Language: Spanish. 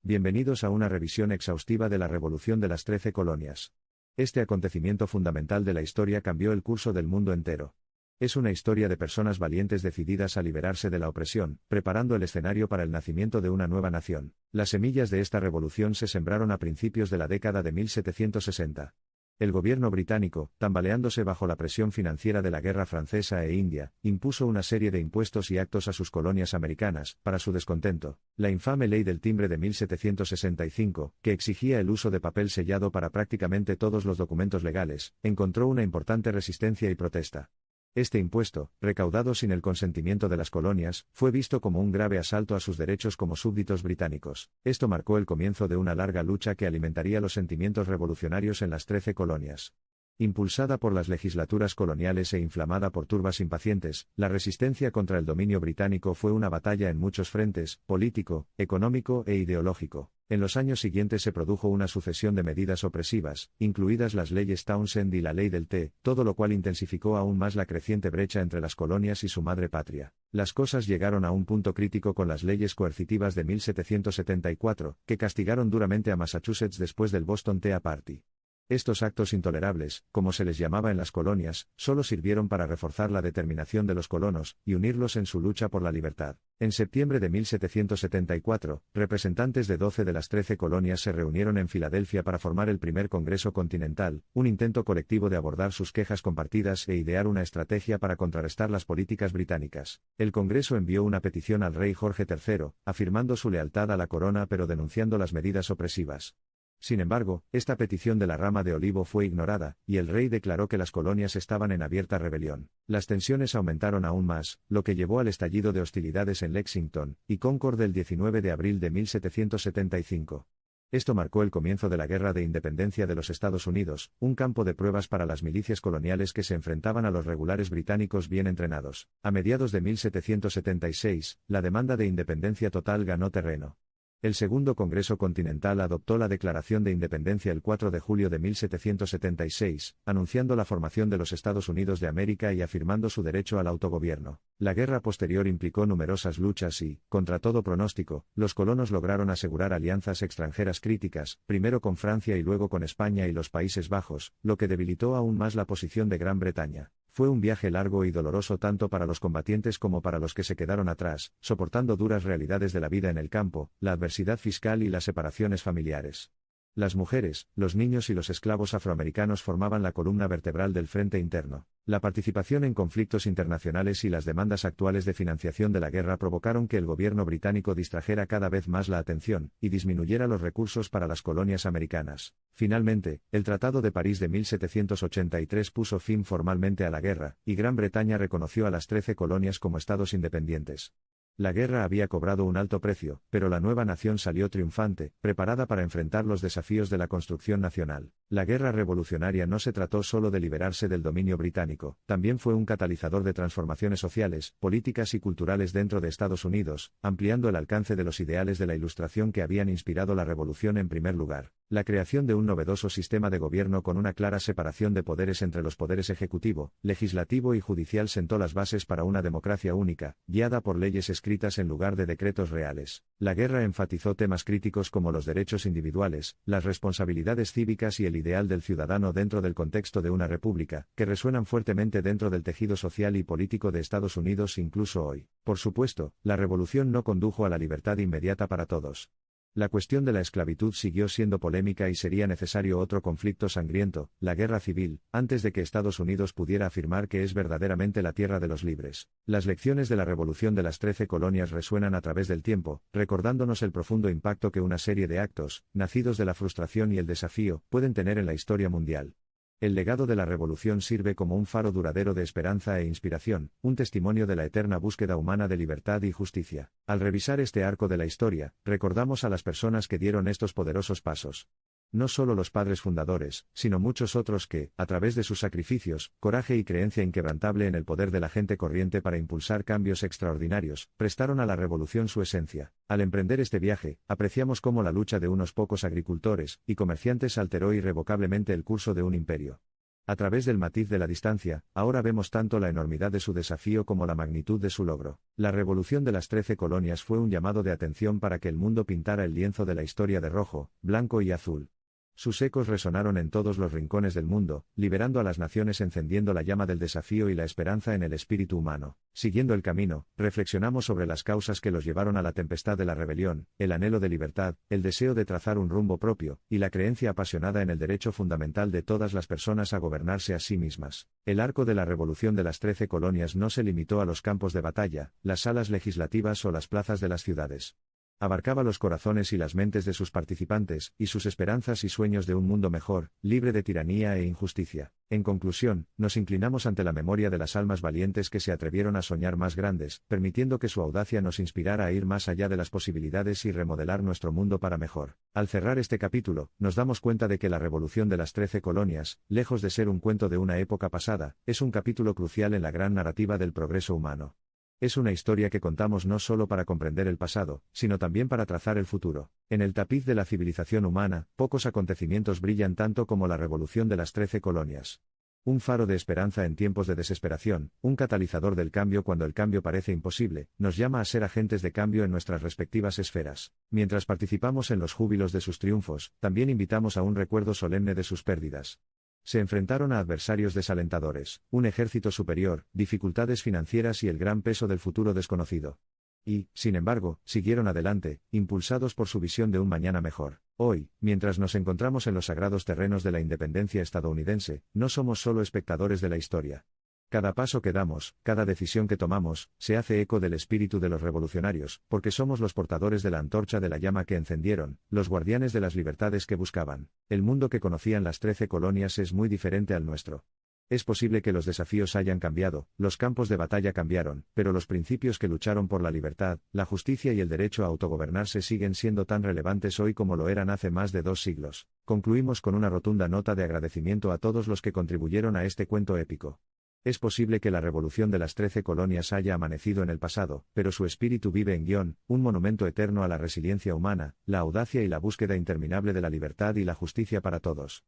Bienvenidos a una revisión exhaustiva de la Revolución de las 13 Colonias. Este acontecimiento fundamental de la historia cambió el curso del mundo entero. Es una historia de personas valientes decididas a liberarse de la opresión, preparando el escenario para el nacimiento de una nueva nación. Las semillas de esta revolución se sembraron a principios de la década de 1760. El gobierno británico, tambaleándose bajo la presión financiera de la Guerra Francesa e India, impuso una serie de impuestos y actos a sus colonias americanas, para su descontento. La infame Ley del Timbre de 1765, que exigía el uso de papel sellado para prácticamente todos los documentos legales, encontró una importante resistencia y protesta. Este impuesto, recaudado sin el consentimiento de las colonias, fue visto como un grave asalto a sus derechos como súbditos británicos. Esto marcó el comienzo de una larga lucha que alimentaría los sentimientos revolucionarios en las 13 colonias. Impulsada por las legislaturas coloniales e inflamada por turbas impacientes, la resistencia contra el dominio británico fue una batalla en muchos frentes, político, económico e ideológico. En los años siguientes se produjo una sucesión de medidas opresivas, incluidas las leyes Townshend y la ley del té, todo lo cual intensificó aún más la creciente brecha entre las colonias y su madre patria. Las cosas llegaron a un punto crítico con las leyes coercitivas de 1774, que castigaron duramente a Massachusetts después del Boston Tea Party. Estos actos intolerables, como se les llamaba en las colonias, solo sirvieron para reforzar la determinación de los colonos, y unirlos en su lucha por la libertad. En septiembre de 1774, representantes de 12 de las 13 colonias se reunieron en Filadelfia para formar el primer Congreso Continental, un intento colectivo de abordar sus quejas compartidas e idear una estrategia para contrarrestar las políticas británicas. El Congreso envió una petición al rey Jorge III, afirmando su lealtad a la corona pero denunciando las medidas opresivas. Sin embargo, esta petición de la rama de olivo fue ignorada, y el rey declaró que las colonias estaban en abierta rebelión. Las tensiones aumentaron aún más, lo que llevó al estallido de hostilidades en Lexington y Concord el 19 de abril de 1775. Esto marcó el comienzo de la Guerra de Independencia de los Estados Unidos, un campo de pruebas para las milicias coloniales que se enfrentaban a los regulares británicos bien entrenados. A mediados de 1776, la demanda de independencia total ganó terreno. El Segundo Congreso Continental adoptó la Declaración de Independencia el 4 de julio de 1776, anunciando la formación de los Estados Unidos de América y afirmando su derecho al autogobierno. La guerra posterior implicó numerosas luchas y, contra todo pronóstico, los colonos lograron asegurar alianzas extranjeras críticas, primero con Francia y luego con España y los Países Bajos, lo que debilitó aún más la posición de Gran Bretaña. Fue un viaje largo y doloroso tanto para los combatientes como para los que se quedaron atrás, soportando duras realidades de la vida en el campo, la adversidad fiscal y las separaciones familiares. Las mujeres, los niños y los esclavos afroamericanos formaban la columna vertebral del frente interno. La participación en conflictos internacionales y las demandas actuales de financiación de la guerra provocaron que el gobierno británico distrajera cada vez más la atención, y disminuyera los recursos para las colonias americanas. Finalmente, el Tratado de París de 1783 puso fin formalmente a la guerra, y Gran Bretaña reconoció a las 13 colonias como estados independientes. La guerra había cobrado un alto precio, pero la nueva nación salió triunfante, preparada para enfrentar los desafíos de la construcción nacional. La guerra revolucionaria no se trató solo de liberarse del dominio británico, también fue un catalizador de transformaciones sociales, políticas y culturales dentro de Estados Unidos, ampliando el alcance de los ideales de la Ilustración que habían inspirado la revolución en primer lugar. La creación de un novedoso sistema de gobierno con una clara separación de poderes entre los poderes ejecutivo, legislativo y judicial sentó las bases para una democracia única, guiada por leyes escritas en lugar de decretos reales. La guerra enfatizó temas críticos como los derechos individuales, las responsabilidades cívicas y el ideal del ciudadano dentro del contexto de una república, que resuenan fuertemente dentro del tejido social y político de Estados Unidos incluso hoy. Por supuesto, la revolución no condujo a la libertad inmediata para todos. La cuestión de la esclavitud siguió siendo polémica y sería necesario otro conflicto sangriento, la guerra civil, antes de que Estados Unidos pudiera afirmar que es verdaderamente la tierra de los libres. Las lecciones de la revolución de las 13 colonias resuenan a través del tiempo, recordándonos el profundo impacto que una serie de actos, nacidos de la frustración y el desafío, pueden tener en la historia mundial. El legado de la revolución sirve como un faro duradero de esperanza e inspiración, un testimonio de la eterna búsqueda humana de libertad y justicia. Al revisar este arco de la historia, recordamos a las personas que dieron estos poderosos pasos. No solo los padres fundadores, sino muchos otros que, a través de sus sacrificios, coraje y creencia inquebrantable en el poder de la gente corriente para impulsar cambios extraordinarios, prestaron a la revolución su esencia. Al emprender este viaje, apreciamos cómo la lucha de unos pocos agricultores y comerciantes alteró irrevocablemente el curso de un imperio. A través del matiz de la distancia, ahora vemos tanto la enormidad de su desafío como la magnitud de su logro. La revolución de las 13 colonias fue un llamado de atención para que el mundo pintara el lienzo de la historia de rojo, blanco y azul. Sus ecos resonaron en todos los rincones del mundo, liberando a las naciones, encendiendo la llama del desafío y la esperanza en el espíritu humano. Siguiendo el camino, reflexionamos sobre las causas que los llevaron a la tempestad de la rebelión, el anhelo de libertad, el deseo de trazar un rumbo propio, y la creencia apasionada en el derecho fundamental de todas las personas a gobernarse a sí mismas. El arco de la revolución de las 13 colonias no se limitó a los campos de batalla, las salas legislativas o las plazas de las ciudades. Abarcaba los corazones y las mentes de sus participantes, y sus esperanzas y sueños de un mundo mejor, libre de tiranía e injusticia. En conclusión, nos inclinamos ante la memoria de las almas valientes que se atrevieron a soñar más grandes, permitiendo que su audacia nos inspirara a ir más allá de las posibilidades y remodelar nuestro mundo para mejor. Al cerrar este capítulo, nos damos cuenta de que la revolución de las 13 colonias, lejos de ser un cuento de una época pasada, es un capítulo crucial en la gran narrativa del progreso humano. Es una historia que contamos no solo para comprender el pasado, sino también para trazar el futuro. En el tapiz de la civilización humana, pocos acontecimientos brillan tanto como la revolución de las 13 colonias. Un faro de esperanza en tiempos de desesperación, un catalizador del cambio cuando el cambio parece imposible, nos llama a ser agentes de cambio en nuestras respectivas esferas. Mientras participamos en los júbilos de sus triunfos, también invitamos a un recuerdo solemne de sus pérdidas. Se enfrentaron a adversarios desalentadores, un ejército superior, dificultades financieras y el gran peso del futuro desconocido. Y, sin embargo, siguieron adelante, impulsados por su visión de un mañana mejor. Hoy, mientras nos encontramos en los sagrados terrenos de la independencia estadounidense, no somos solo espectadores de la historia. Cada paso que damos, cada decisión que tomamos, se hace eco del espíritu de los revolucionarios, porque somos los portadores de la antorcha de la llama que encendieron, los guardianes de las libertades que buscaban. El mundo que conocían las 13 colonias es muy diferente al nuestro. Es posible que los desafíos hayan cambiado, los campos de batalla cambiaron, pero los principios que lucharon por la libertad, la justicia y el derecho a autogobernarse siguen siendo tan relevantes hoy como lo eran hace más de 2 siglos. Concluimos con una rotunda nota de agradecimiento a todos los que contribuyeron a este cuento épico. Es posible que la revolución de las 13 colonias haya amanecido en el pasado, pero su espíritu vive en guión, un monumento eterno a la resiliencia humana, la audacia y la búsqueda interminable de la libertad y la justicia para todos.